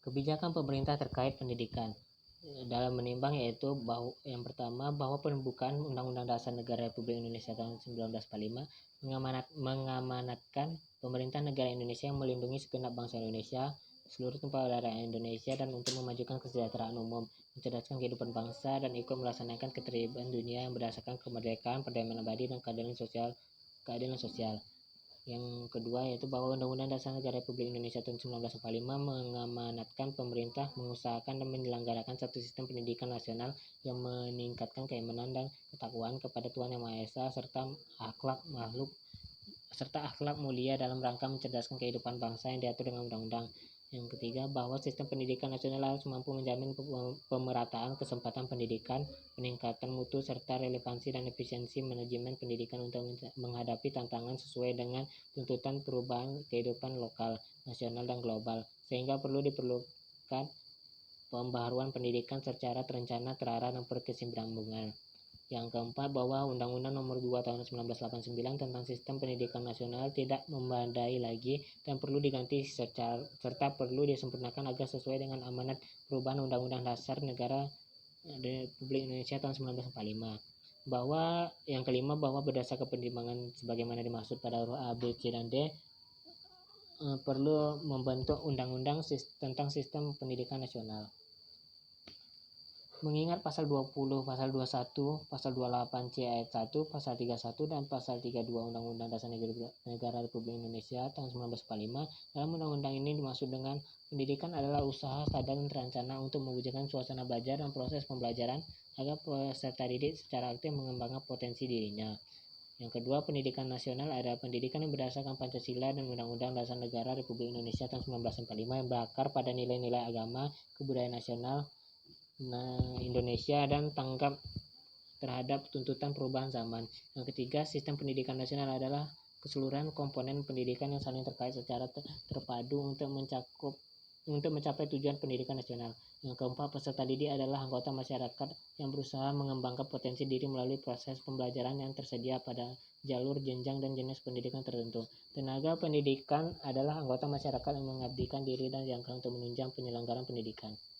Kebijakan pemerintah terkait pendidikan dalam menimbang yaitu yang pertama bahwa pembukaan Undang-Undang Dasar Negara Republik Indonesia tahun 1945 mengamanatkan pemerintah negara Indonesia yang melindungi segenap bangsa Indonesia, seluruh tumpah darah Indonesia, dan untuk memajukan kesejahteraan umum, mencerdaskan kehidupan bangsa, dan ikut melaksanakan ketertiban dunia yang berdasarkan kemerdekaan, perdamaian abadi, dan keadilan sosial. Yang kedua yaitu bahwa Undang-Undang Dasar Negara Republik Indonesia tahun 1945 mengamanatkan pemerintah mengusahakan dan menyelenggarakan satu sistem pendidikan nasional yang meningkatkan keimanan dan ketakwaan kepada Tuhan Yang Maha Esa serta akhlak mulia dalam rangka mencerdaskan kehidupan bangsa yang diatur dengan undang-undang. Yang ketiga, bahwa sistem pendidikan nasional harus mampu menjamin pemerataan kesempatan pendidikan, peningkatan mutu serta relevansi dan efisiensi manajemen pendidikan untuk menghadapi tantangan sesuai dengan tuntutan perubahan kehidupan lokal, nasional, dan global, sehingga diperlukan pembaharuan pendidikan secara terencana, terarah, dan berkesinambungan. Yang keempat, bahwa Undang-Undang Nomor 2 Tahun 1989 tentang Sistem Pendidikan Nasional tidak memadai lagi dan perlu diganti serta perlu disempurnakan agar sesuai dengan amanat perubahan Undang-Undang Dasar Negara Republik Indonesia tahun 1945. Bahwa yang kelima, bahwa berdasarkan pertimbangan sebagaimana dimaksud pada huruf A, B, C, dan D, perlu membentuk undang-undang tentang sistem pendidikan nasional. Mengingat pasal 20, pasal 21, pasal 28C ayat 1, pasal 31, dan pasal 32 Undang-Undang Dasar Negara Republik Indonesia tahun 1945, dalam undang-undang ini dimaksud dengan pendidikan adalah usaha sadar dan terencana untuk mewujudkan suasana belajar dan proses pembelajaran agar peserta didik secara aktif mengembangkan potensi dirinya. Yang kedua, pendidikan nasional adalah pendidikan yang berdasarkan Pancasila dan Undang-Undang Dasar Negara Republik Indonesia tahun 1945 yang berakar pada nilai-nilai agama, kebudayaan nasional Indonesia, dan tanggap terhadap tuntutan perubahan zaman. Yang ketiga, sistem pendidikan nasional adalah keseluruhan komponen pendidikan yang saling terkait secara terpadu untuk mencapai tujuan pendidikan nasional. Yang keempat, peserta didik adalah anggota masyarakat yang berusaha mengembangkan potensi diri melalui proses pembelajaran yang tersedia pada jalur, jenjang, dan jenis pendidikan tertentu. Tenaga pendidikan adalah anggota masyarakat yang mengabdikan diri dan jangka untuk menunjang penyelenggaraan pendidikan.